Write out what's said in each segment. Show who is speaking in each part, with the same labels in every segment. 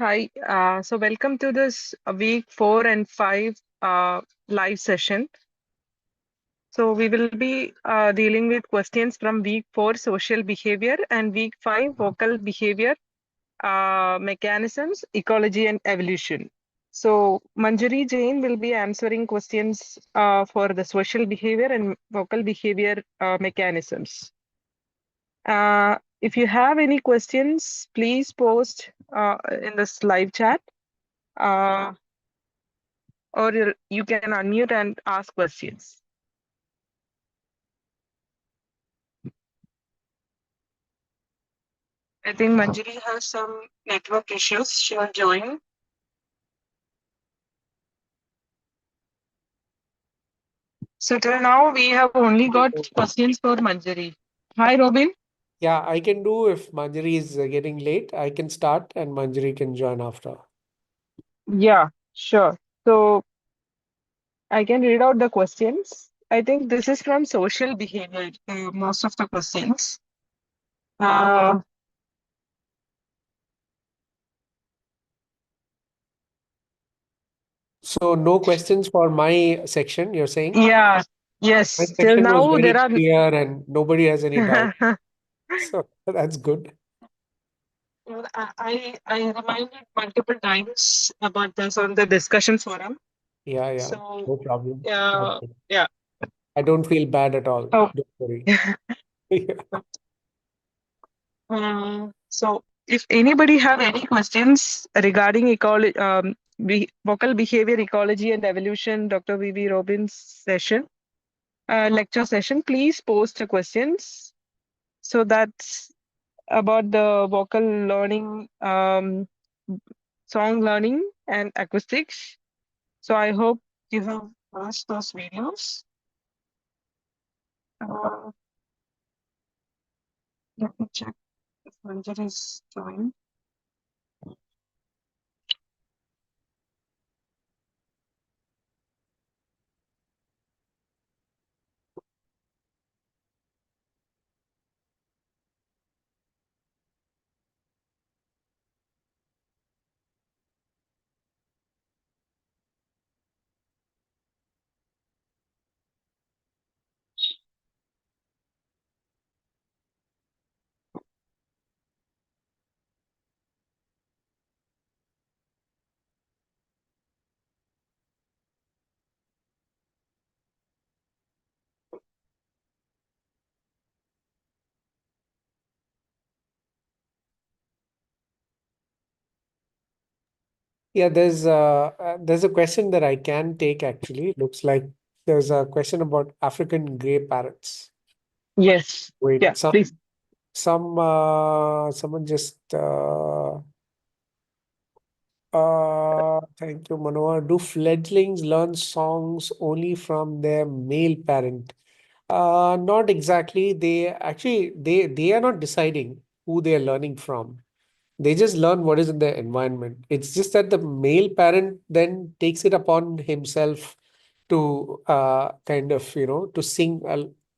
Speaker 1: Hi, so welcome to this week 4 and 5 live session. So we will be dealing with questions from week 4 social behavior and week 5 vocal behavior mechanisms, ecology and evolution. So Manjari Jain will be answering questions for the social behavior and vocal behavior mechanisms. If you have any questions, please post in this live chat. Uh, or you can unmute and ask questions. I think Manjari has some network issues. She'll join. So till now, we have only got questions for Manjari. Hi, Robin.
Speaker 2: Yeah, I can do if Manjari is getting late. I can start and Manjari can join after.
Speaker 1: Yeah, sure. So I can read out the questions. I think this is from social behavior, most of the questions. Uh,
Speaker 2: So no questions for my section, you're saying?
Speaker 1: yeah,
Speaker 2: My
Speaker 1: yes. Till
Speaker 2: section was
Speaker 1: now,
Speaker 2: very
Speaker 1: there are.
Speaker 2: clear and nobody has any doubt. So that's good.
Speaker 1: I reminded multiple times about this on the discussion forum.
Speaker 2: Yeah,
Speaker 1: So,
Speaker 2: no problem. Not
Speaker 1: uh,
Speaker 2: good.
Speaker 1: yeah.
Speaker 2: I don't feel bad at all.
Speaker 1: Oh,
Speaker 2: Don't worry. Yeah.
Speaker 1: so if anybody have any questions regarding ecology, vocal behavior ecology and evolution, Dr. V.V. Robin's session, lecture session, please post the questions. So that's about the vocal learning, song learning and acoustics. So I hope you have watched those videos. Uh, Let me check if Manjari is joined.
Speaker 2: Yeah, there's a question that I can take actually. Looks like there's a question about African gray parrots.
Speaker 1: Yes. Yeah,
Speaker 2: Wait,
Speaker 1: please.
Speaker 2: someone just thank you, Manohar. Do fledglings learn songs only from their male parent? Not exactly. They are not deciding who they are learning from. They just learn what is in their environment. It's just that the male parent then takes it upon himself to kind of, to sing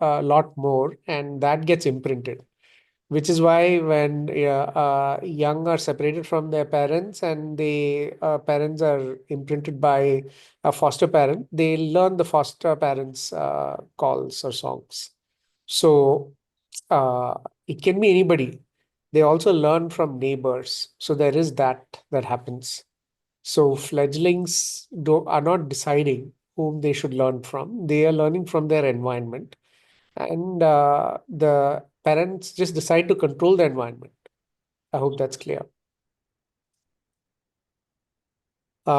Speaker 2: a lot more, and that gets imprinted, which is why when young are separated from their parents and the parents are imprinted by a foster parent, they learn the foster parents' calls or songs. So uh, it can be anybody. They also learn from neighbors. So there is that happens. So fledglings are not deciding whom they should learn from. They are learning from their environment, and the parents just decide to control the environment. I hope that's clear. There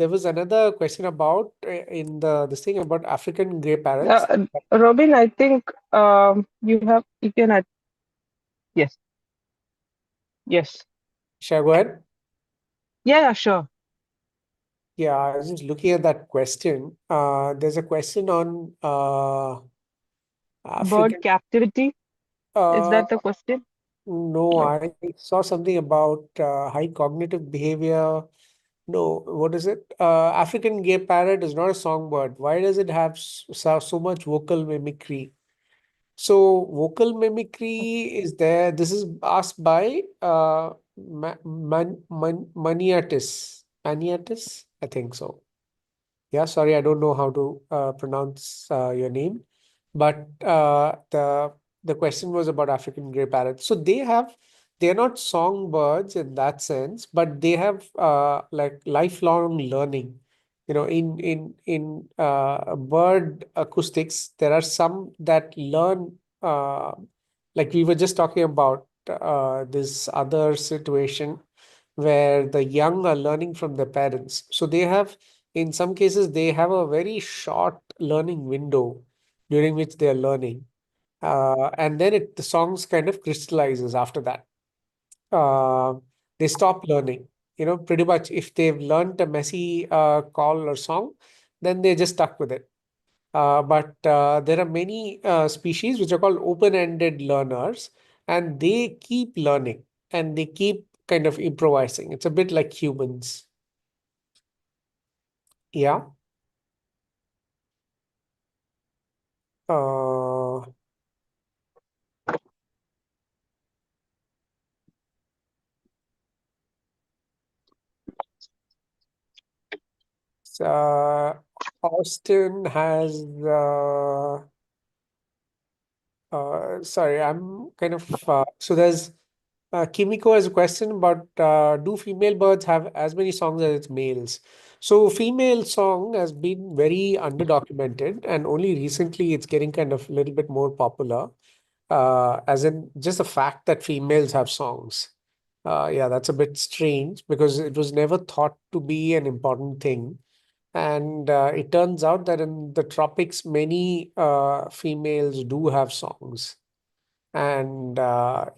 Speaker 2: was another question about in the this thing about African grey parrots.
Speaker 1: Robin, I think you can add, yes, yes.
Speaker 2: Shall I go ahead?
Speaker 1: Yeah, sure.
Speaker 2: Yeah, I was just looking at that question. There's a question on
Speaker 1: Bird
Speaker 2: African.
Speaker 1: captivity, is
Speaker 2: Uh,
Speaker 1: that the question?
Speaker 2: no,
Speaker 1: No.
Speaker 2: I saw something about high cognitive behavior. No, what is it? African gay parrot is not a songbird. Why does it have so much vocal mimicry? So vocal mimicry is there. This is asked by Maniatis. Maniatis? I think so. Yeah, sorry, I don't know how to pronounce your name, but the question was about African gray parrots. So they're not songbirds in that sense, but they have like lifelong learning. You know, in bird acoustics, there are some that learn, like we were just talking about this other situation where the young are learning from their parents. So they have, in some cases, they have a very short learning window during which they are learning. And then the songs kind of crystallizes after that. Uh, they stop learning. You know, pretty much if they've learned a messy call or song, then they're just stuck with it. But there are many species which are called open-ended learners, and they keep learning and they keep kind of improvising. It's a bit like humans. Yeah. Uh, uh, Austin has, sorry, I'm kind of, so there's, Kimiko has a question about do female birds have as many songs as its males? So female song has been very underdocumented, and only recently it's getting kind of a little bit more popular. As in just the fact that females have songs. Yeah, that's a bit strange because it was never thought to be an important thing. And it turns out that in the tropics, many females do have songs. And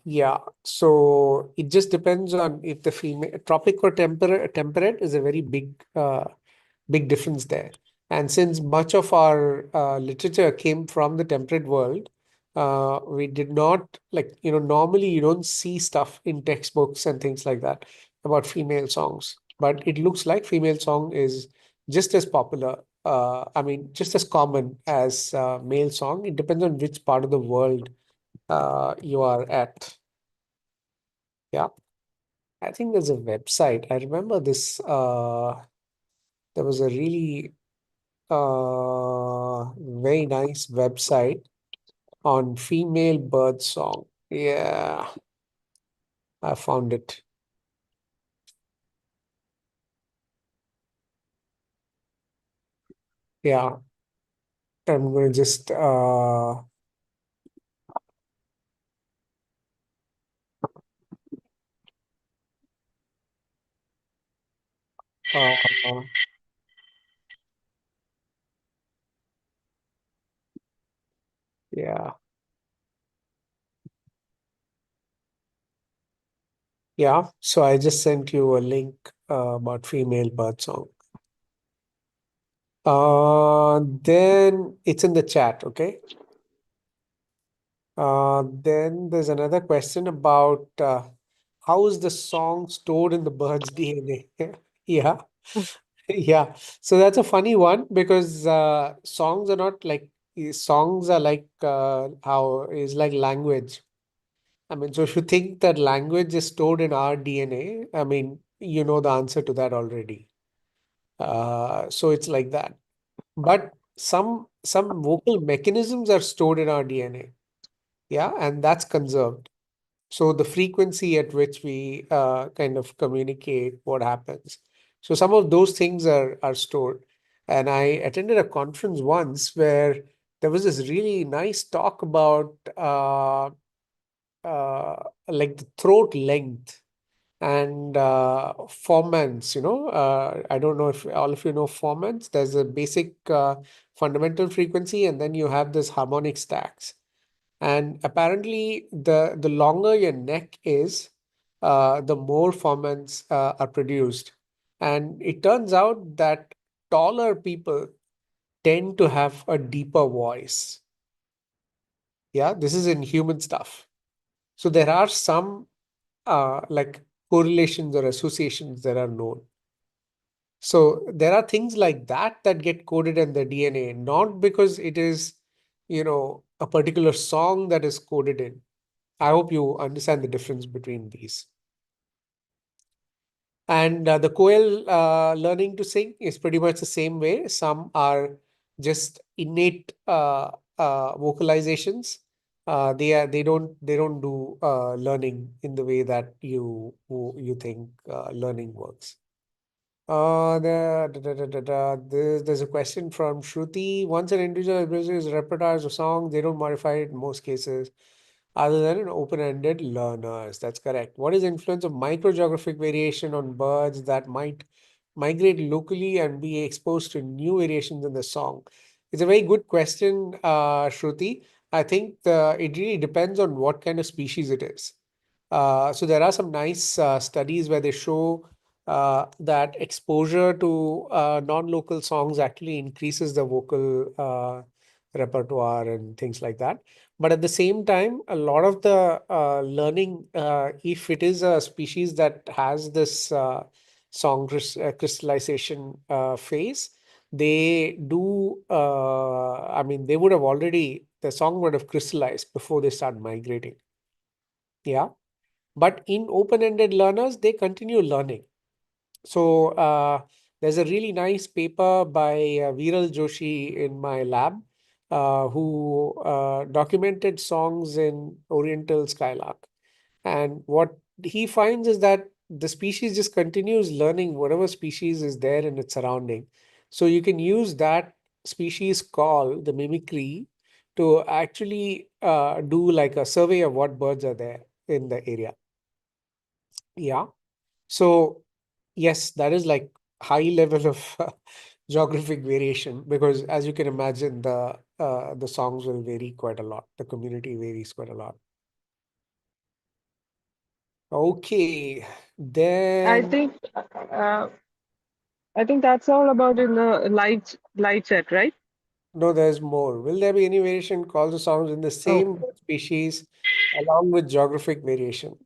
Speaker 2: yeah, so it just depends on if the female tropic or temperate is a very big difference there. And since much of our literature came from the temperate world, we did not like, normally you don't see stuff in textbooks and things like that about female songs. But it looks like female song is just as popular. I mean, just as common as male song. It depends on which part of the world you are at. Yeah. I think there's a website. I remember this. There was a really very nice website on female bird song. Yeah, I found it. Yeah, I'm going to just uh, yeah, yeah. So I just sent you a link about female bird song. Then it's in the chat, okay? Then there's another question about how is the song stored in the bird's DNA? Yeah. Yeah, so that's a funny one because songs are not like songs are like how is like language. I mean, so if you think that language is stored in our DNA, I mean, you know the answer to that already. So it's like that. But some vocal mechanisms are stored in our DNA. Yeah, and that's conserved. So the frequency at which we kind of communicate what happens. So some of those things are stored. And I attended a conference once where there was this really nice talk about like the throat length and formants. I don't know if all of you know formants. There's a basic fundamental frequency, and then you have this harmonic stacks. And apparently, the longer your neck is, the more foments are produced. And it turns out that taller people tend to have a deeper voice. Yeah, this is in human stuff. So there are some like correlations or associations that are known. So there are things like that that get coded in the DNA, not because it is a particular song that is coded in. I hope you understand the difference between these. And the Koel learning to sing is pretty much the same way. Some are just innate vocalizations. They don't do learning in the way that you think learning works. There's a question from Shruti. Once an individual abuses repertoires of songs, they don't modify it in most cases, other than an open-ended learners. That's correct. What is the influence of microgeographic variation on birds that might migrate locally and be exposed to new variations in the song? It's a very good question, Shruti. I think it really depends on what kind of species it is. So there are some nice studies where they show that exposure to non-local songs actually increases the vocal repertoire and things like that. But at the same time, a lot of the learning, if it is a species that has this crystallization phase, they do, I mean, they would have already, the song would have crystallized before they start migrating. Yeah. But in open-ended learners, they continue learning. So there's a really nice paper by Viral Joshi in my lab who documented songs in Oriental Skylark. And what he finds is that the species just continues learning whatever species is there in its surrounding. So you can use that species call, the mimicry, to actually do like a survey of what birds are there in the area. Yeah. So yes, that is like high level of geographic variation because as you can imagine, the songs will vary quite a lot. The community varies quite a lot. Okay,
Speaker 1: I
Speaker 2: then
Speaker 1: think uh, I think that's all about in the live chat, right?
Speaker 2: no, there's more. Will there be any variation called the songs in the same
Speaker 1: Okay.
Speaker 2: bird species along with geographic variation?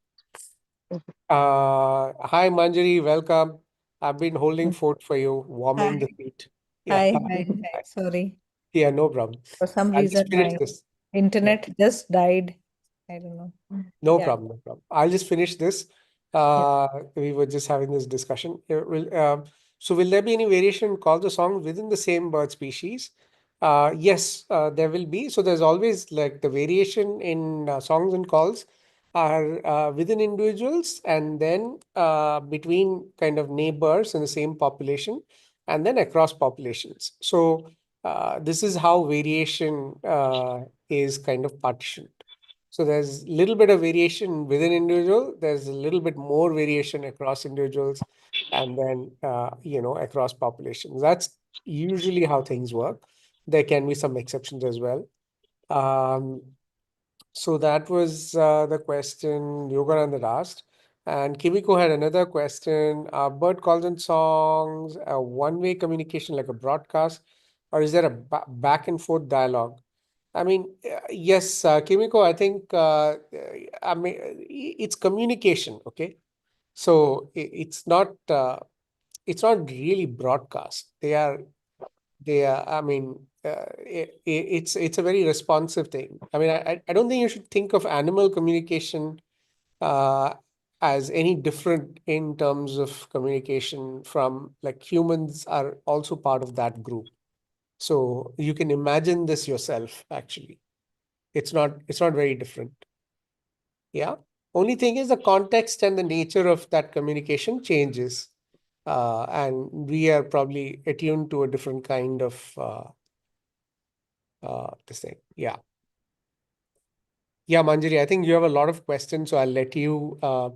Speaker 2: Hi Manjari, welcome. I've been holding fort for you, warming the
Speaker 3: Hi,
Speaker 2: seat. Yeah.
Speaker 3: hi, hi, hi. Sorry.
Speaker 2: Yeah, no problem.
Speaker 3: For some
Speaker 2: I'll just
Speaker 3: reason,
Speaker 2: finish
Speaker 3: my
Speaker 2: this. Yeah.
Speaker 3: internet just died. I don't know.
Speaker 2: No
Speaker 3: Yeah,
Speaker 2: problem, no problem. I'll just finish this.
Speaker 3: yeah.
Speaker 2: We were just having this discussion. So will there be any variation in call the song within the same bird species? Yes, there will be. So there's always like the variation in songs and calls are within individuals and then between kind of neighbors in the same population and then across populations. So this is how variation is kind of partitioned. So there's a little bit of variation within individual. There's a little bit more variation across individuals, and then across populations. That's usually how things work. There can be some exceptions as well. Um, so that was the question Yogananda asked. And Kimiko had another question. Bird calls and songs, a one-way communication like a broadcast, or is there a back and forth dialogue? I mean, yes, Kimiko, I think, I mean, it's communication, okay? So it's not really broadcast. I mean, it's a very responsive thing. I mean, I don't think you should think of animal communication uh, as any different in terms of communication from like humans are also part of that group. So you can imagine this yourself, actually. It's not very different. Yeah. Only thing is the context and the nature of that communication changes. And we are probably attuned to a different kind of this thing. Yeah. Yeah, Manjari, I think you have a lot of questions, so I'll let you
Speaker 1: Uh,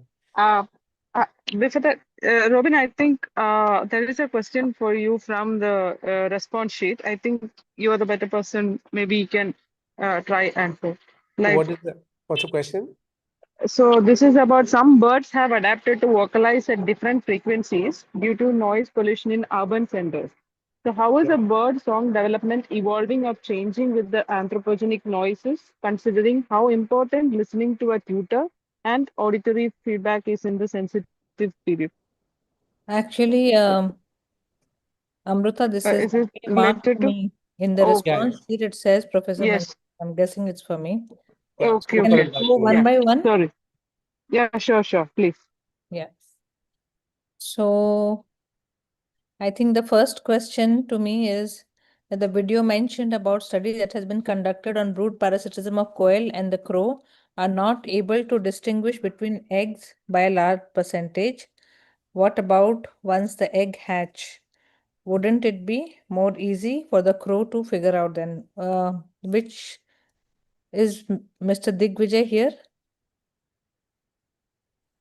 Speaker 1: Before that, Robin, I think there is a question for you from the response sheet. I think you are the better person. Maybe you can try answer. Like,
Speaker 2: what's the question?
Speaker 1: so this is about some birds have adapted to vocalize at different frequencies due to noise pollution in urban centers. So how is
Speaker 2: Yeah.
Speaker 1: a bird song development evolving or changing with the anthropogenic noises, considering how important listening to a tutor and auditory feedback is in the sensitive period?
Speaker 3: Actually, Amrita, this is
Speaker 1: Is it
Speaker 3: marked
Speaker 1: related
Speaker 3: to
Speaker 1: to?
Speaker 3: me. In the
Speaker 1: Oh,
Speaker 2: Yeah,
Speaker 3: response sheet, it says Professor Manju.
Speaker 1: yes.
Speaker 3: I'm guessing it's for me.
Speaker 2: yeah.
Speaker 1: Okay,
Speaker 3: Can
Speaker 1: okay.
Speaker 3: we go one
Speaker 1: Yeah,
Speaker 3: by one?
Speaker 1: sorry. Yeah, sure, please.
Speaker 3: Yeah. So I think the first question to me is that the video mentioned about study that has been conducted on brood parasitism of quail and the crow are not able to distinguish between eggs by a large percentage. What about once the egg hatch? Wouldn't it be more easy for the crow to figure out then? Which is Mr. Digvijay here?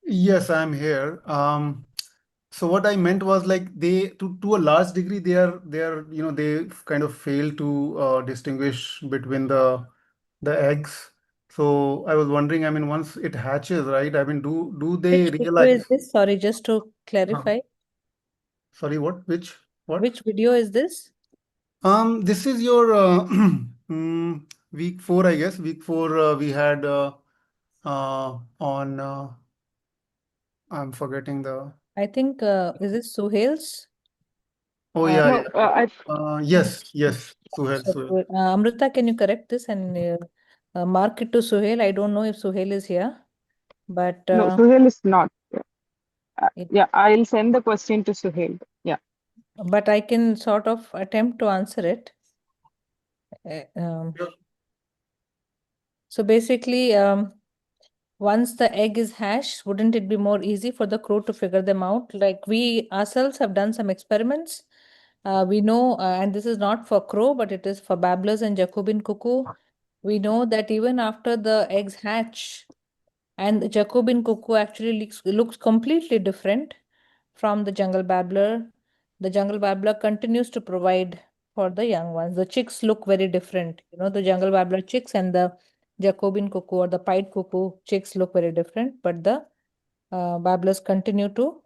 Speaker 4: Yes, I'm here. So what I meant was like they to a large degree they are they kind of fail to distinguish between the eggs. So I was wondering, I mean, once it hatches, right? I mean, do they
Speaker 3: Which video is
Speaker 4: realize?
Speaker 3: this? Sorry, just to
Speaker 4: Huh.
Speaker 3: clarify.
Speaker 4: Sorry, what? Which what?
Speaker 3: Which video is this?
Speaker 4: This is your week 4, I guess. Week 4 we had on I'm forgetting the.
Speaker 3: I think, is it Suhail's?
Speaker 4: Oh
Speaker 3: Uh,
Speaker 4: yeah,
Speaker 1: No,
Speaker 4: yeah. Yes, Suhail,
Speaker 3: so,
Speaker 4: Suhail.
Speaker 3: Amrita, can you correct this and mark it to Suhail? I don't know if Suhail is here, but
Speaker 1: no, Suhail is not.
Speaker 3: it,
Speaker 1: Yeah, I'll send the question to Suhail. Yeah.
Speaker 3: but I can sort of attempt to answer it.
Speaker 4: Sure.
Speaker 3: So basically, once the egg is hatched, wouldn't it be more easy for the crow to figure them out? Like we ourselves have done some experiments. We know, and this is not for crow, but it is for babblers and Jacobin cuckoo. We know that even after the eggs hatch, and the Jacobin cuckoo actually looks completely different from the jungle babbler. The jungle babbler continues to provide for the young ones. The chicks look very different. You know, the jungle babbler chicks and the Jacobin cuckoo or the pied cuckoo chicks look very different, but the babblers continue to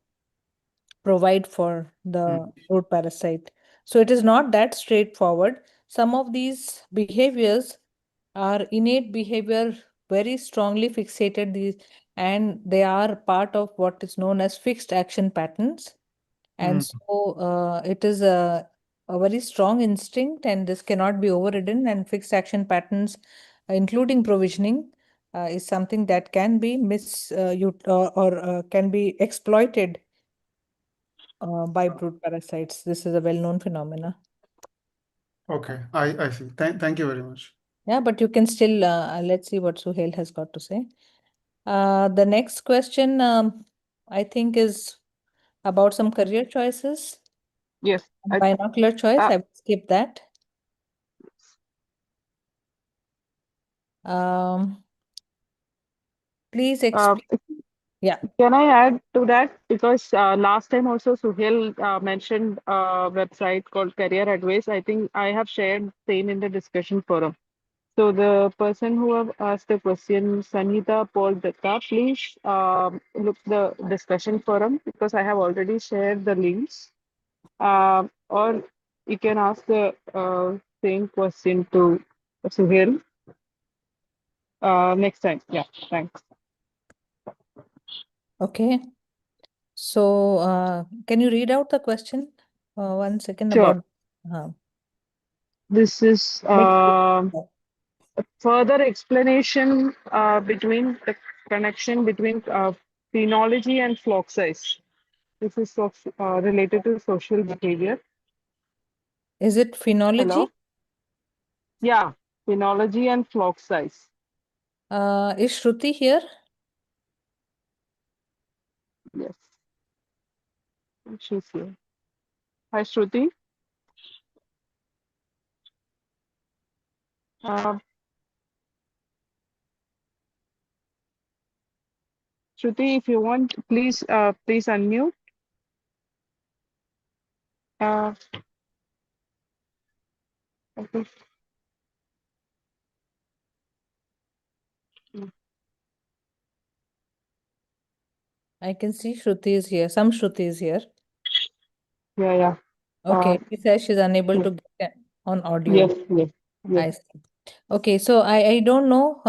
Speaker 3: provide for the root parasite. So it is not that straightforward. Some of these behaviors are innate behavior, very strongly fixated these, and they are part of what is known as fixed action patterns. And
Speaker 4: Mm.
Speaker 3: so it is a very strong instinct, and this cannot be overridden. And fixed action patterns, including provisioning, is something that can be can be exploited by brood parasites. This is a well-known phenomena.
Speaker 4: Okay, I see. Thank you very much.
Speaker 3: Yeah, but you can still let's see what Suhail has got to say. The next question, I think, is about some career choices.
Speaker 1: Yes.
Speaker 3: Binocular choice,
Speaker 1: Uh,
Speaker 3: I will skip that. Um, please
Speaker 1: uh,
Speaker 3: explain. Yeah.
Speaker 1: can I add to that? Because last time also Suhail mentioned a website called Career Advice. I think I have shared same in the discussion forum. So the person who have asked the question, Sanhita Paul Datta, please look the discussion forum because I have already shared the links. Or you can ask the same question to Suhail next time. Yeah, thanks.
Speaker 3: Okay. So can you read out the question? 1 second
Speaker 1: Sure.
Speaker 3: about
Speaker 1: This is
Speaker 3: next.
Speaker 1: further explanation between the connection between phenology and flock size. This is related to social behavior.
Speaker 3: Is it phenology?
Speaker 1: Hello? Yeah, phenology and flock size.
Speaker 3: Is Shruti here?
Speaker 1: Yes, she's here. Hi, Shruti. Uh, Shruti, if you want, please unmute. Uh, okay.
Speaker 3: I can see Shruti is here. Some Shruti is here.
Speaker 1: Yeah.
Speaker 3: Okay, she says she's unable
Speaker 1: Yes,
Speaker 3: to get on audio.
Speaker 1: yes.
Speaker 3: I see. Okay, so I don't know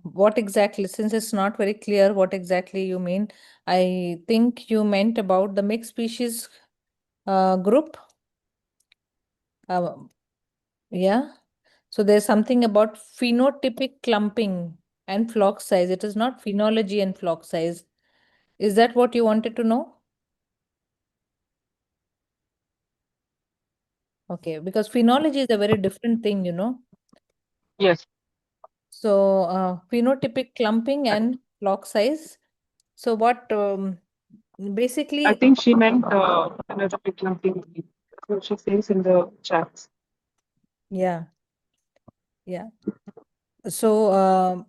Speaker 3: what exactly, since it's not very clear what exactly you mean. I think you meant about the mixed species group. Yeah. So there's something about phenotypic clumping and flock size. It is not phenology and flock size. Is that what you wanted to know? Okay, because phenology is a very different thing, you know.
Speaker 1: Yes.
Speaker 3: So phenotypic clumping and flock size. So what
Speaker 1: I
Speaker 3: basically,
Speaker 1: think she meant another big lumping. So she says in the chats.
Speaker 3: yeah, yeah. So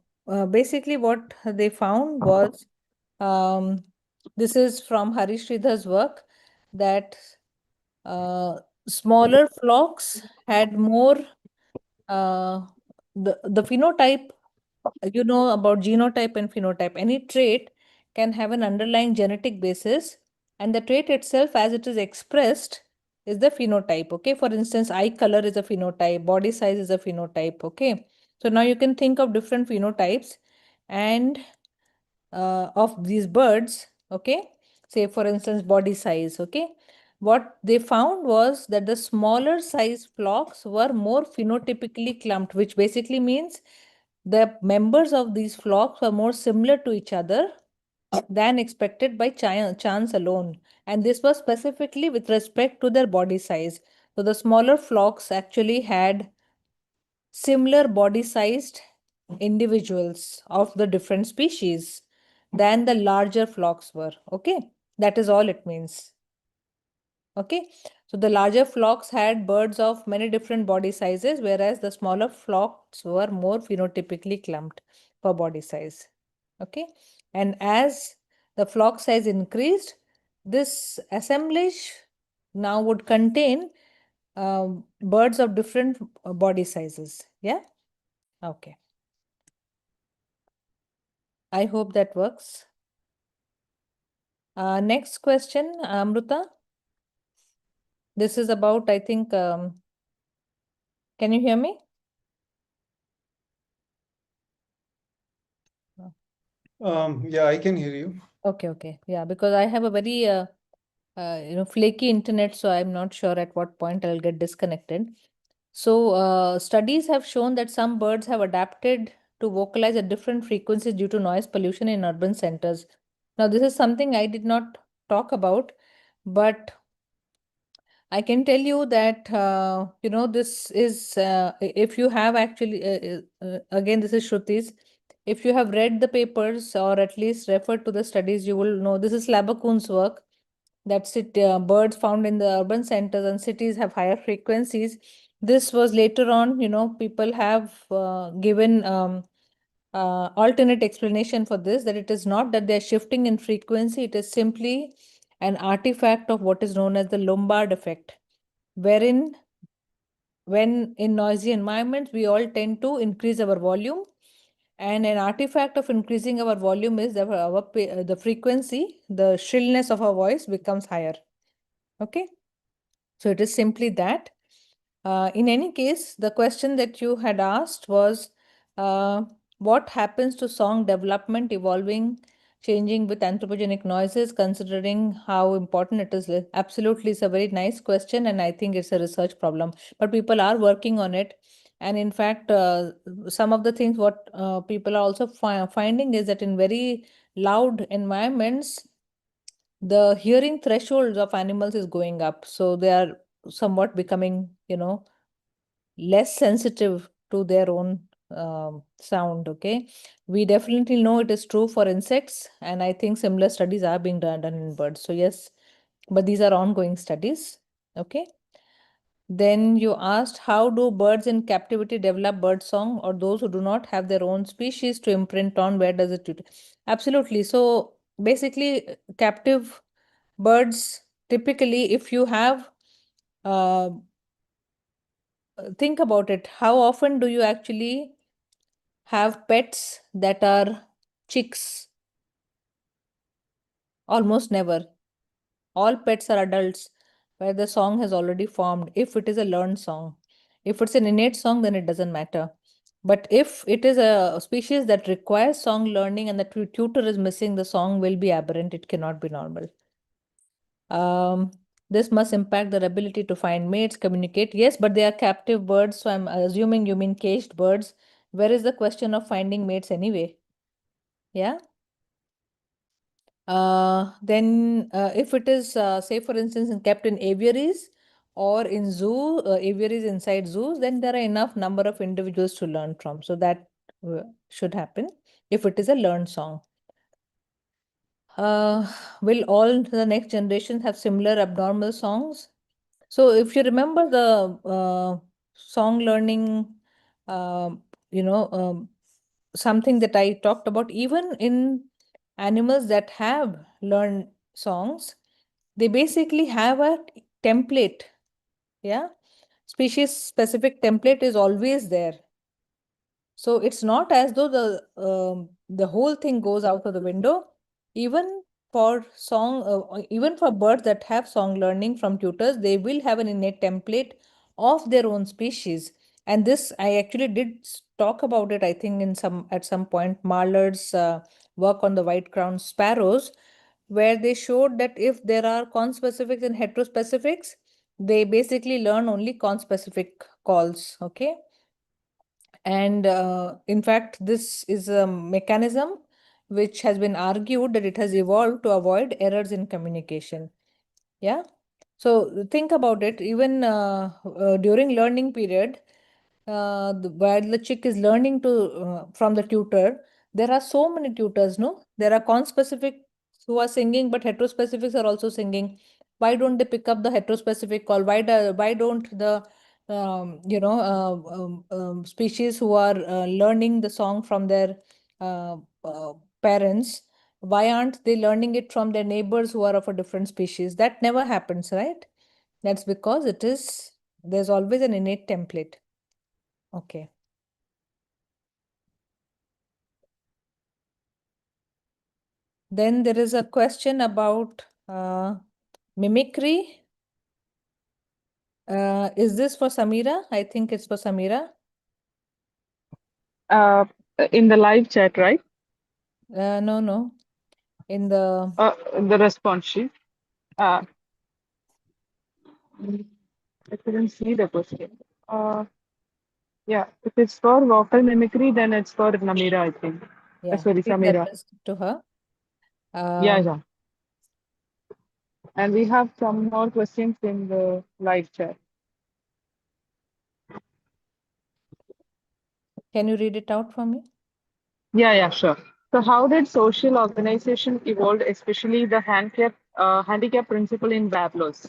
Speaker 3: basically what they found was, um, this is from Hari Sridhar's work, that smaller flocks had more the phenotype, you know about genotype and phenotype. Any trait can have an underlying genetic basis, and the trait itself, as it is expressed, is the phenotype. Okay, for instance, eye color is a phenotype, body size is a phenotype. Okay, so now you can think of different phenotypes and of these birds. Okay, say for instance, body size. Okay, what they found was that the smaller size flocks were more phenotypically clumped, which basically means the members of these flocks were more similar to each other than expected by chance alone. And this was specifically with respect to their body size. So the smaller flocks actually had similar body sized individuals of the different species than the larger flocks were. Okay, that is all it means. Okay, so the larger flocks had birds of many different body sizes, whereas the smaller flocks were more phenotypically clumped for body size. Okay, and as the flock size increased, this assemblage now would contain birds of different body sizes. Yeah, okay. I hope that works. Next question, Amruta. This is about, I think, can you hear me?
Speaker 4: Yeah, I can hear you.
Speaker 3: Okay, okay. Yeah, because I have a very flaky internet, so I'm not sure at what point I'll get disconnected. So studies have shown that some birds have adapted to vocalize at different frequencies due to noise pollution in urban centers. Now, this is something I did not talk about, but I can tell you that, this is, if you have actually, again, this is Shruti's. If you have read the papers or at least referred to the studies, you will know this is Labakun's work. That's it. Birds found in the urban centers and cities have higher frequencies. This was later on, people have given alternate explanation for this, that it is not that they're shifting in frequency, it is simply an artifact of what is known as the Lombard effect, wherein when in noisy environments, we all tend to increase our volume. And an artifact of increasing our volume is that the frequency, the shrillness of our voice becomes higher. Okay. So it is simply that. In any case, the question that you had asked was what happens to song development evolving, changing with anthropogenic noises, considering how important it is? Absolutely, it's a very nice question, and I think it's a research problem. But people are working on it. And in fact, some of the things what people are also finding is that in very loud environments, the hearing thresholds of animals is going up. So they are somewhat becoming, less sensitive to their own sound. Okay, we definitely know it is true for insects, and I think similar studies are being done in birds. So yes, but these are ongoing studies. Okay, then you asked, how do birds in captivity develop bird song, or those who do not have their own species to imprint on, where does it? Absolutely. So basically, captive birds, typically, if you have uh, think about it, how often do you actually have pets that are chicks? Almost never. All pets are adults where the song has already formed, if it is a learned song. If it's an innate song, then it doesn't matter. But if it is a species that requires song learning and the tutor is missing, the song will be aberrant. It cannot be normal. This must impact their ability to find mates, communicate. Yes, but they are captive birds, so I'm assuming you mean caged birds. Where is the question of finding mates anyway? Yeah. Then if it is, say for instance, kept in aviaries or in zoo, aviaries inside zoos, then there are enough number of individuals to learn from. So that should happen if it is a learned song. Will all the next generation have similar abnormal songs? So if you remember the song learning, uh, something that I talked about, even in animals that have learned songs, they basically have a template. Yeah. Species specific template is always there. So it's not as though the whole thing goes out of the window. Even for even for birds that have song learning from tutors, they will have an innate template of their own species. And this I actually did talk about it, I think, at some point, Marlard's work on the white-crowned sparrows, where they showed that if there are conspecifics and heterospecifics, they basically learn only conspecific calls. Okay. And in fact, this is a mechanism which has been argued that it has evolved to avoid errors in communication. Yeah. So think about it, even during learning period, while the chick is learning to from the tutor, there are so many tutors, no? There are conspecific who are singing, but heterospecifics are also singing. Why don't they pick up the heterospecific call? Why don't the species who are learning the song from their uh, parents, why aren't they learning it from their neighbors who are of a different species? That never happens, right? That's because there's always an innate template. Okay. Then there is a question about mimicry. Is this for Samira? I think it's for Samira.
Speaker 1: In the live chat, right?
Speaker 3: No. In the
Speaker 1: The response sheet. Uh, I couldn't see the question. Yeah, if it's for vocal mimicry, then it's for Namira, I think.
Speaker 3: yeah,
Speaker 1: Sorry,
Speaker 3: please
Speaker 1: Samira.
Speaker 3: address it to her.
Speaker 1: Yeah. And we have some more questions in the live chat.
Speaker 3: Can you read it out for me?
Speaker 1: Yeah, sure. So how did social organization evolve, especially the handicap principle in Bablos?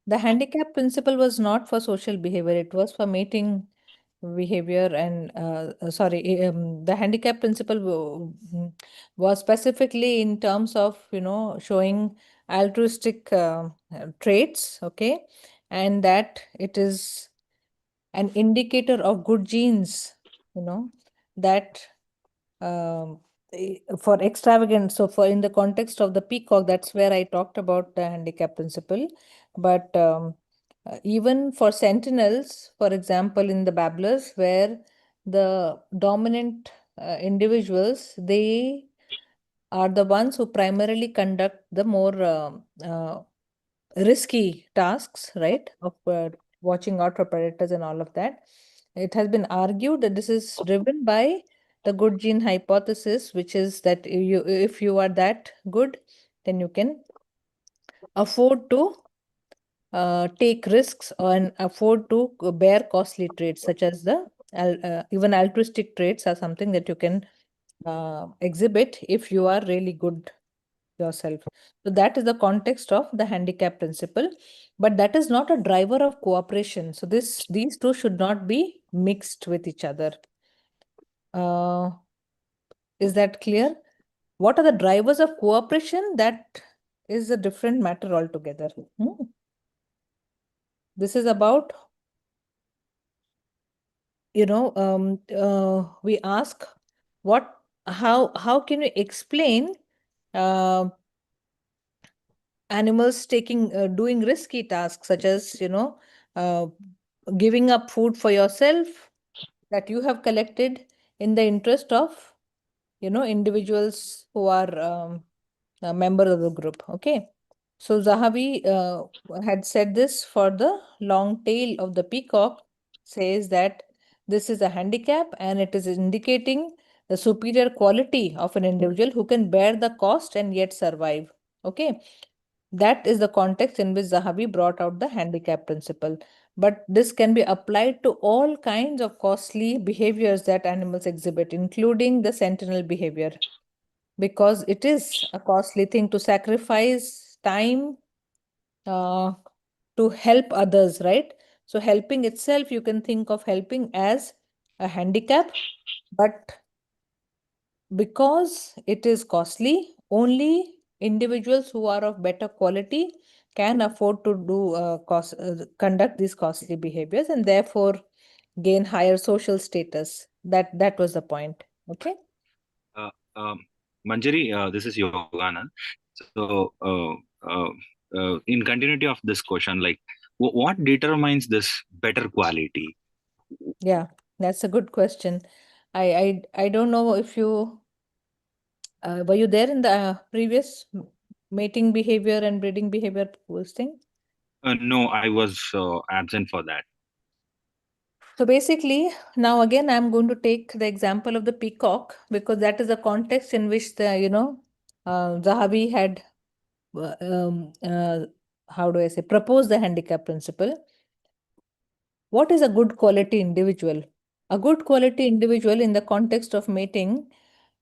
Speaker 3: The handicap principle was not for social behavior. It was for mating behavior. And the handicap principle was specifically in terms of showing altruistic traits. Okay. And that it is an indicator of good genes, that um, for extravagant. So for in the context of the peacock, that's where I talked about the handicap principle. But even for sentinels, for example, in the babblers, where the dominant individuals, they are the ones who primarily conduct the more risky tasks, right, of watching out for predators and all of that. It has been argued that this is driven by the good gene hypothesis, which is that if you are that good, then you can afford to take risks and afford to bear costly traits, such as even altruistic traits are something that you can exhibit if you are really good yourself. So that is the context of the handicap principle, but that is not a driver of cooperation. So these two should not be mixed with each other. Is that clear? What are the drivers of cooperation? That is a different matter altogether. This is about, we ask how can you explain uh, animals doing risky tasks, such as uh, giving up food for yourself that you have collected in the interest of individuals who are member of the group. Okay. So Zahavi had said this for the long tail of the peacock, says that this is a handicap and it is indicating the superior quality of an individual who can bear the cost and yet survive. Okay. That is the context in which Zahavi brought out the handicap principle. But this can be applied to all kinds of costly behaviors that animals exhibit, including the sentinel behavior, because it is a costly thing to sacrifice time to help others, right? So helping itself, you can think of helping as a handicap, but because it is costly, only individuals who are of better quality can afford to conduct these costly behaviors and therefore gain higher social status. That was the point. Okay.
Speaker 5: Uh, um, Manjari, this is Yogana. So, in continuity of this question, like, what determines this better quality?
Speaker 3: Yeah, that's a good question. I don't know if you were you there in the previous mating behavior and breeding behavior posting?
Speaker 5: No, I was absent for that.
Speaker 3: So basically, now again, I'm going to take the example of the peacock because that is the context in which Zahavi had, uh, um, uh, how do I say, proposed the handicap principle. What is a good quality individual? A good quality individual in the context of mating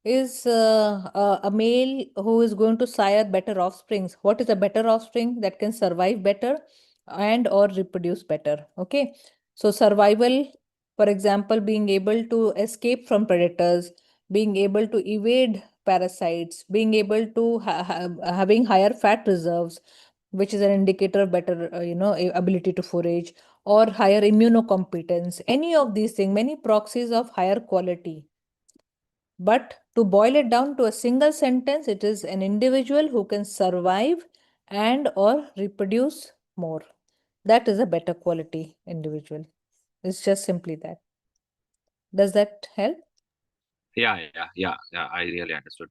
Speaker 3: is a male who is going to sire better offsprings. What is a better offspring? That can survive better and or reproduce better. Okay. So survival, for example, being able to escape from predators, being able to evade parasites, being able to having higher fat reserves, which is an indicator of better, ability to forage, or higher immunocompetence. Any of these things, many proxies of higher quality. But to boil it down to a single sentence, it is an individual who can survive and or reproduce more. That is a better quality individual. It's just simply that. Does that help?
Speaker 5: Yeah. I really understood.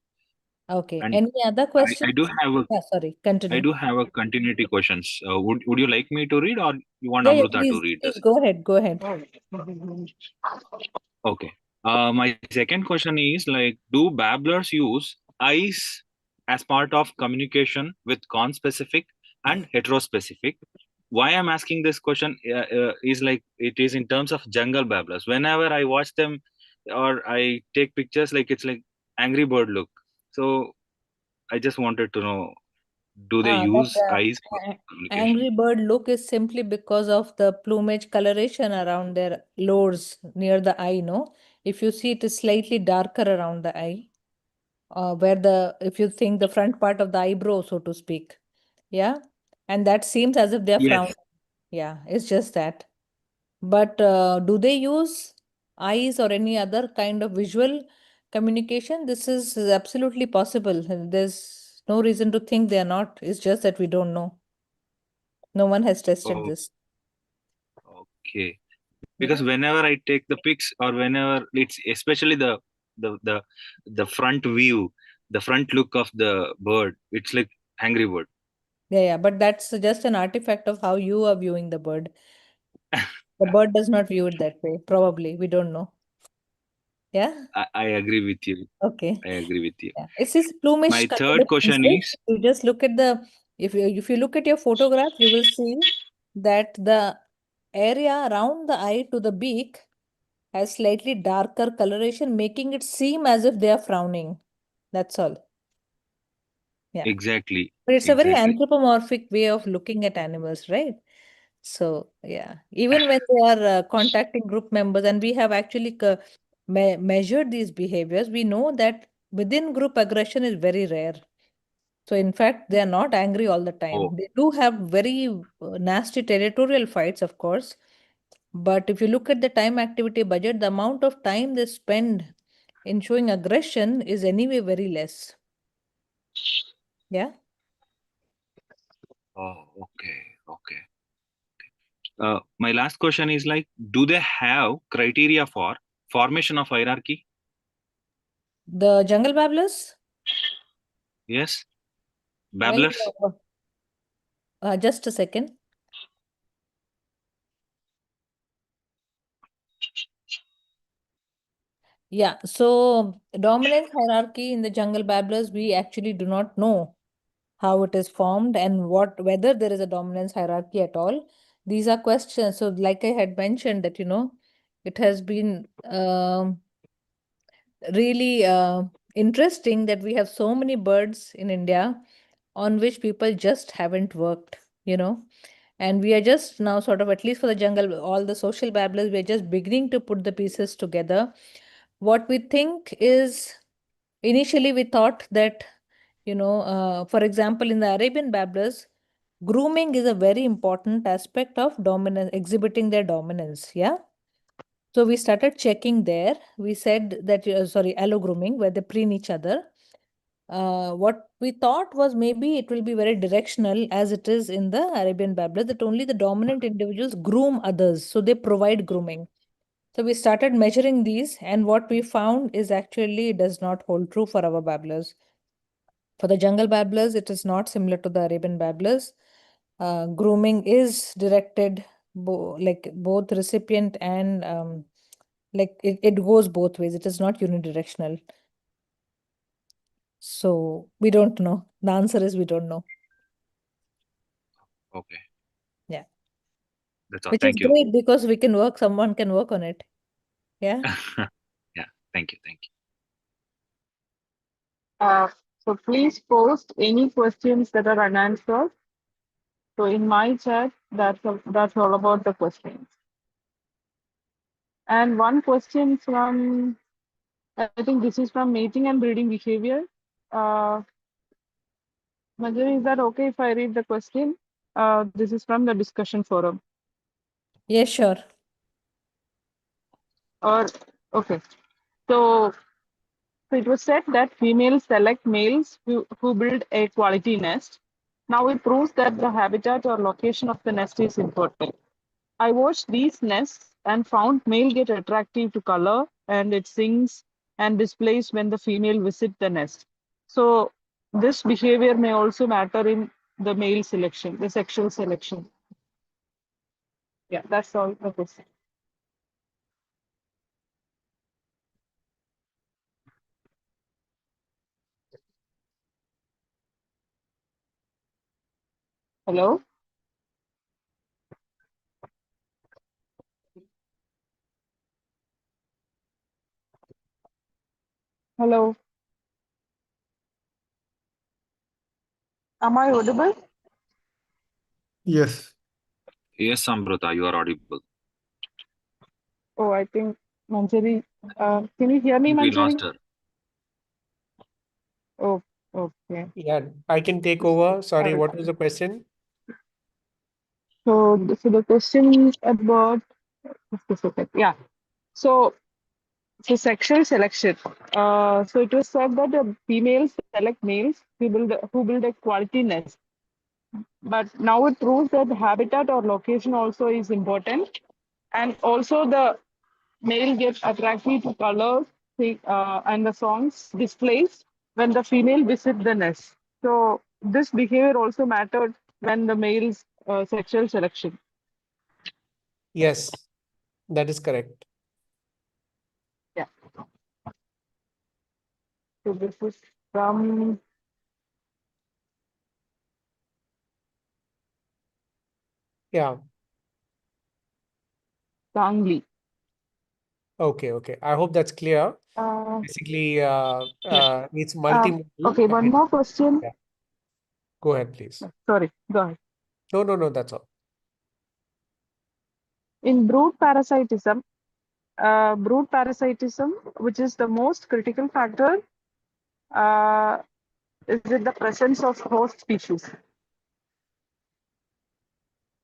Speaker 3: Okay.
Speaker 5: And
Speaker 3: Any other questions?
Speaker 5: I do have a
Speaker 3: Yeah, sorry. Continue.
Speaker 5: continuity questions. Would you like me to read, or you want
Speaker 3: Yeah,
Speaker 5: Amruta to read
Speaker 3: please
Speaker 5: this?
Speaker 3: go ahead. Go ahead.
Speaker 5: Okay. My second question is like, do babblers use eyes as part of communication with conspecific and heterospecific? Why I'm asking this question is like, it is in terms of jungle babblers. Whenever I watch them or I take pictures, like it's like Angry Bird look. So I just wanted to know, do they
Speaker 3: That
Speaker 5: use eyes for communication?
Speaker 3: angry bird look is simply because of the plumage coloration around their lores near the eye, no? If you see, it is slightly darker around the eye, if you think the front part of the eyebrow, so to speak. Yeah. And that seems as if they're
Speaker 5: Yes.
Speaker 3: frowning. Yeah, it's just that. But do they use eyes or any other kind of visual communication? This is absolutely possible. There's no reason to think they are not. It's just that we don't know. No one has tested
Speaker 5: Oh,
Speaker 3: this.
Speaker 5: okay.
Speaker 3: Yeah.
Speaker 5: Because whenever I take the pics, or whenever it's especially the the the front view, the front look of the bird, it's like Angry Bird.
Speaker 3: Yeah. But that's just an artifact of how you are viewing the bird. The bird does not view it that way. Probably. We don't know. Yeah.
Speaker 5: I agree with you.
Speaker 3: Okay.
Speaker 5: I agree with you.
Speaker 3: Yeah. It's his plumage
Speaker 5: My third
Speaker 3: colorations,
Speaker 5: question
Speaker 3: right?
Speaker 5: is,
Speaker 3: You just look at the if you look at your photograph, you will see that the area around the eye to the beak has slightly darker coloration, making it seem as if they are frowning. That's all. Yeah.
Speaker 5: exactly,
Speaker 3: But it's a very
Speaker 5: exactly.
Speaker 3: anthropomorphic way of looking at animals, right? So, yeah, even when they are contacting group members, and we have actually measured these behaviors, we know that within group aggression is very rare. So, in fact, they are not angry all the time.
Speaker 5: Oh,
Speaker 3: They do have very nasty territorial fights, of course. But if you look at the time activity budget, the amount of time they spend in showing aggression is anyway very less. Yeah.
Speaker 5: oh, okay, okay. My last question is like, do they have criteria for formation of hierarchy?
Speaker 3: The jungle babblers?
Speaker 5: Yes. Babblers?
Speaker 3: Just a second. Yeah, so dominance hierarchy in the jungle babblers, we actually do not know how it is formed and whether there is a dominance hierarchy at all. These are questions. So like I had mentioned that, it has been really interesting that we have so many birds in India on which people just haven't worked, and we are just now sort of, at least for the jungle, all the social babblers, we are just beginning to put the pieces together. What we think is, initially we thought that, for example, in the Arabian babblers, grooming is a very important aspect of dominance, exhibiting their dominance. Yeah. So we started checking there. We said that, sorry, allo grooming, where they preen each other. What we thought was maybe it will be very directional as it is in the Arabian babbler, that only the dominant individuals groom others. So they provide grooming. So we started measuring these, and what we found is actually it does not hold true for our babblers. For the jungle babblers, it is not similar to the Arabian babblers. Grooming is directed, like both recipient and like it goes both ways. It is not unidirectional. So we don't know. The answer is we don't know.
Speaker 5: Okay.
Speaker 3: Yeah.
Speaker 5: That's all.
Speaker 3: Which is
Speaker 5: Thank you.
Speaker 3: great because someone can work on it. Yeah.
Speaker 5: Yeah. Thank you. Thank you.
Speaker 1: So please post any questions that are unanswered. So in my chat, that's all about the questions. And one question from, I think this is from mating and breeding behavior. Manjari, is that okay if I read the question? This is from the discussion forum.
Speaker 3: Yeah, sure.
Speaker 1: Or okay. So it was said that females select males who build a quality nest. Now it proves that the habitat or location of the nest is important. I watched these nests and found male get attractive to color and it sings and displays when the female visit the nest. So this behavior may also matter in the male selection, the sexual selection. Yeah, that's all the question. Hello? Hello? Am I audible?
Speaker 4: Yes.
Speaker 5: Yes, Amrita, you are audible.
Speaker 1: Oh, I think Manjari, can you hear me,
Speaker 5: We
Speaker 1: Manjari?
Speaker 5: lost her.
Speaker 1: Oh, okay.
Speaker 2: Yeah, I can take over. Sorry,
Speaker 1: Alright.
Speaker 2: what was the question?
Speaker 1: So the question about, just a second. Yeah. So sexual selection. So it was said that the females select males who build a quality nest. But now it proves that the habitat or location also is important, and also the male gets attracted to colors and the songs displays when the female visit the nest. So this behavior also mattered when the male's sexual selection.
Speaker 2: Yes, that is correct.
Speaker 1: Yeah. So this is from
Speaker 2: Yeah.
Speaker 1: Sangli.
Speaker 2: Okay. I hope that's clear. Basically, it's multimodal.
Speaker 1: Okay, one more question.
Speaker 2: Yeah. Go ahead, please.
Speaker 1: Sorry, go ahead.
Speaker 2: No, that's all.
Speaker 1: In brood parasitism, which is the most critical factor, is it the presence of host species?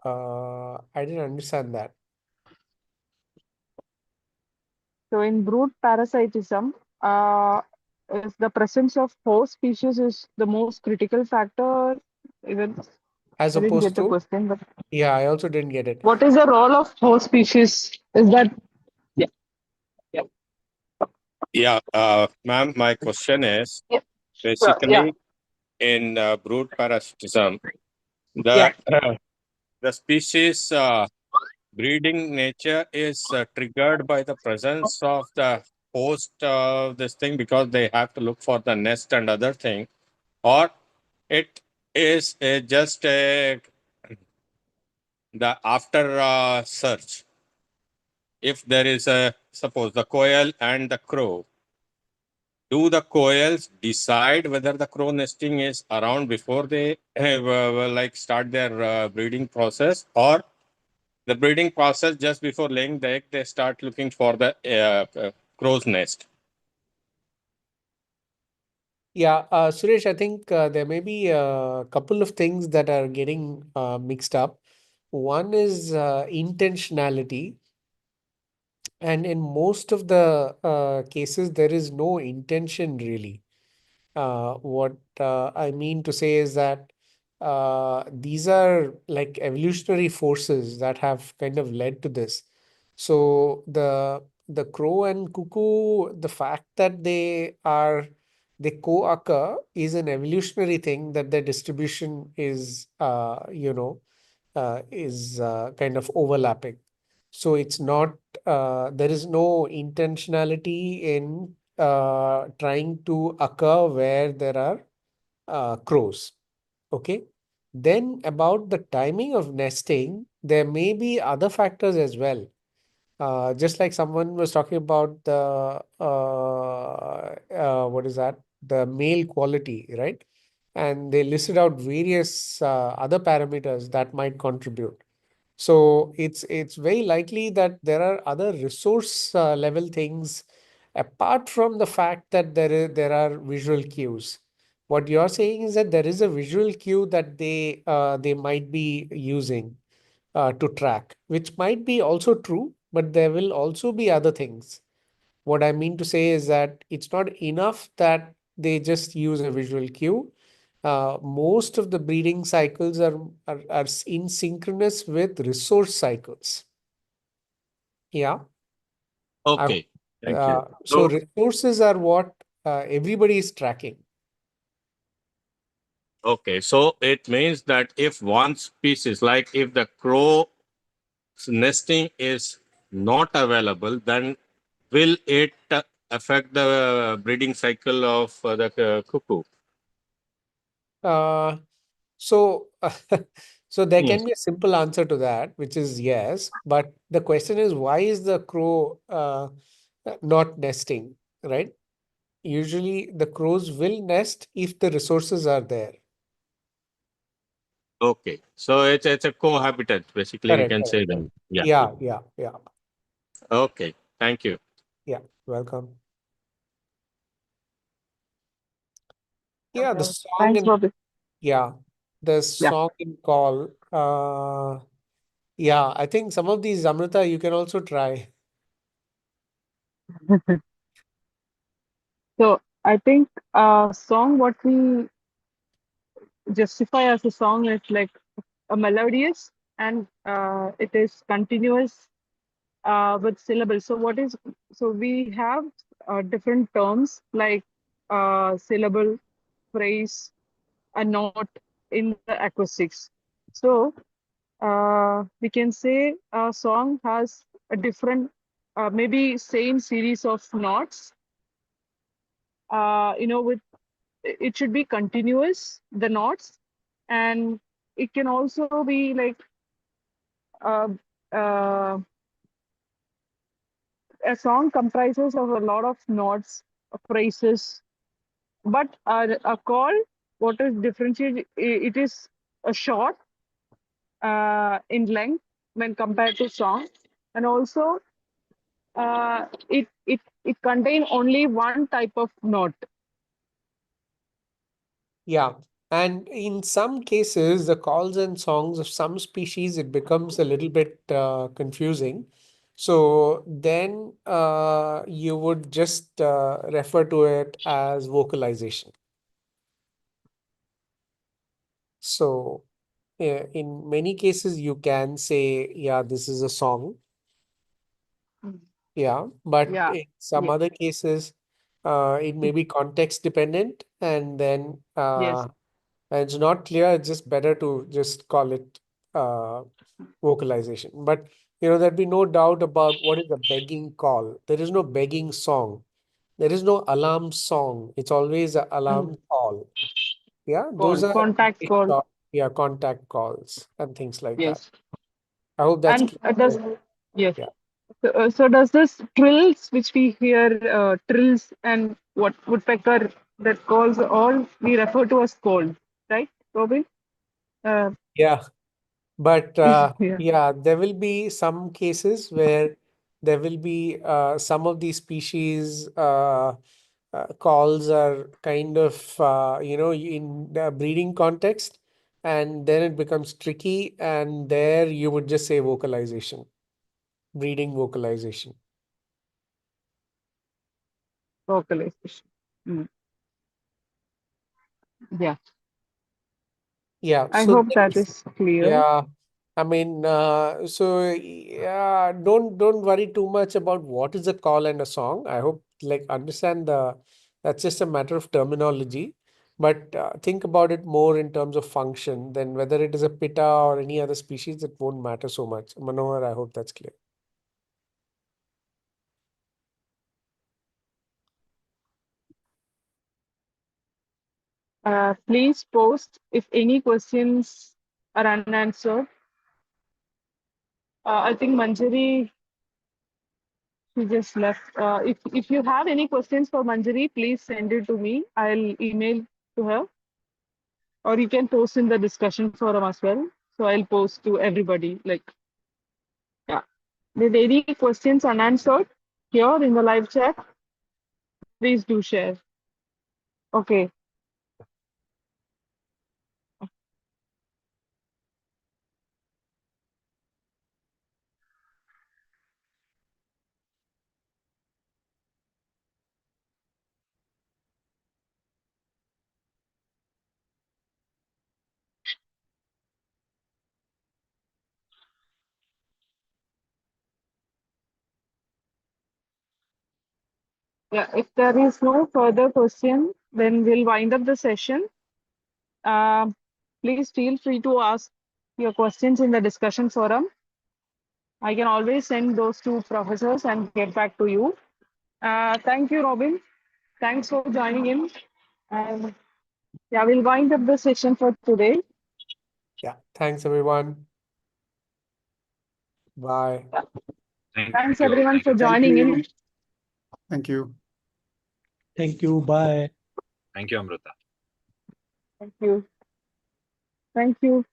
Speaker 2: I didn't understand that.
Speaker 1: So in brood parasitism, is the presence of host species is the most critical factor? Even
Speaker 2: As
Speaker 1: I didn't
Speaker 2: opposed
Speaker 1: get the
Speaker 2: to,
Speaker 1: question, but
Speaker 2: yeah, I also didn't get it.
Speaker 1: what is the role of host species? Is that
Speaker 6: Yeah, ma'am, my question is
Speaker 1: yeah,
Speaker 6: basically, in brood parasitism,
Speaker 1: Yeah.
Speaker 6: the species breeding nature is triggered by the presence of the host this thing because they have to look for the nest and other thing, or it is just the after search. If there is a suppose the quail and the crow, do the quails decide whether the crow nesting is around before they like start their breeding process, or the breeding process just before laying the egg they start looking for the crow's nest?
Speaker 2: Yeah, Suresh, I think there may be a couple of things that are getting mixed up. One is intentionality, and in most of the cases, there is no intention really. What I mean to say is that these are like evolutionary forces that have kind of led to this. So the crow and cuckoo, the fact that they co-occur is an evolutionary thing, that their distribution is kind of overlapping. So it's not there is no intentionality in trying to occur where there are crows. Okay. Then about the timing of nesting, there may be other factors as well. Just like someone was talking about the what is that? The male quality, right? And they listed out various other parameters that might contribute. So it's very likely that there are other resource level things apart from the fact that there are visual cues. What you're saying is that there is a visual cue that they might be using to track, which might be also true, but there will also be other things. What I mean to say is that it's not enough that they just use a visual cue. Most of the breeding cycles are in synchronous with resource cycles. Yeah.
Speaker 6: Okay, thank you.
Speaker 2: So
Speaker 6: So,
Speaker 2: resources are what everybody is tracking.
Speaker 6: okay, so it means that if one species, like if the crow's nesting is not available, then will it affect the breeding cycle of the cuckoo?
Speaker 2: Uh, so so there
Speaker 6: Yes.
Speaker 2: can be a simple answer to that, which is yes. But the question is, why is the crow not nesting, right? Usually the crows will nest if the resources are there.
Speaker 6: Okay, so it's a cohabitat, basically we
Speaker 2: Correct,
Speaker 6: can say
Speaker 2: correct,
Speaker 6: then.
Speaker 2: correct.
Speaker 6: Yeah.
Speaker 2: Yeah, yeah, yeah,
Speaker 6: Okay, thank you.
Speaker 2: yeah. Welcome. Yeah, the song
Speaker 1: Thanks,
Speaker 2: and
Speaker 1: Bobby.
Speaker 2: yeah, the
Speaker 1: Yeah.
Speaker 2: song and call. Yeah, I think some of these, Amrita, you can also try.
Speaker 1: So I think song what we justify as a song is like a melodious and it is continuous with syllables. So what is so we have different terms like syllable, phrase, a note in the acoustics. So we can say a song has a different maybe same series of notes. With it should be continuous the notes, and it can also be like uh, uh, a song comprises of a lot of notes, phrases, but a call, what is differentiated, it is a short in length when compared to song, and also it contain only one type of note.
Speaker 2: Yeah. And in some cases, the calls and songs of some species, it becomes a little bit confusing. So then you would just refer to it as vocalization. So in many cases, you can say, yeah, this is a song. Yeah. But
Speaker 1: Yeah.
Speaker 2: in some
Speaker 1: Yeah.
Speaker 2: other cases, it may be context dependent. And then
Speaker 1: Yes.
Speaker 2: and it's not clear, it's just better to just call it vocalization. But there'd be no doubt about what is a begging call. There is no begging song. There is no alarm song. It's always an alarm call. Yeah, those are
Speaker 1: Contact call.
Speaker 2: contact calls and things like that.
Speaker 1: Yes.
Speaker 2: I hope that's
Speaker 1: And
Speaker 2: clear.
Speaker 1: does yes.
Speaker 2: Yeah.
Speaker 1: So does this trills, which we hear, trills and what woodpecker that calls, all we refer to as call, right, Robin?
Speaker 2: Yeah. But
Speaker 1: Yeah.
Speaker 2: there will be some cases where there will be some of these species calls are kind of in the breeding context, and then it becomes tricky, and there you would just say vocalization, breeding vocalization.
Speaker 1: Vocalization. Mm. Yeah.
Speaker 2: Yeah.
Speaker 1: I
Speaker 2: So
Speaker 1: hope
Speaker 2: there
Speaker 1: that
Speaker 2: is,
Speaker 1: is clear.
Speaker 2: yeah. I mean, so yeah, don't worry too much about what is a call and a song. I hope understand that's just a matter of terminology. But think about it more in terms of function than whether it is a pitta or any other species. It won't matter so much. Manohar, I hope that's clear.
Speaker 1: Please post if any questions are unanswered. I think Manjari, she just left. If you have any questions for Manjari, please send it to me. I'll email to her, or you can post in the discussion forum as well. So I'll post to everybody. Yeah. With any questions unanswered here in the live chat, please do share. Okay. Yeah, if there is no further question, then we'll wind up the session. Please feel free to ask your questions in the discussion forum. I can always send those to professors and get back to you. Thank you, Robin. Thanks for joining in. And yeah, we'll wind up the session for today.
Speaker 2: Yeah. Thanks, everyone. Bye.
Speaker 1: Thanks
Speaker 5: you all.
Speaker 1: everyone
Speaker 5: Thank
Speaker 1: for
Speaker 5: you.
Speaker 1: joining in.
Speaker 4: Thank you.
Speaker 7: Thank you. Bye.
Speaker 5: Thank you, Amrita.
Speaker 1: Thank you. Thank you.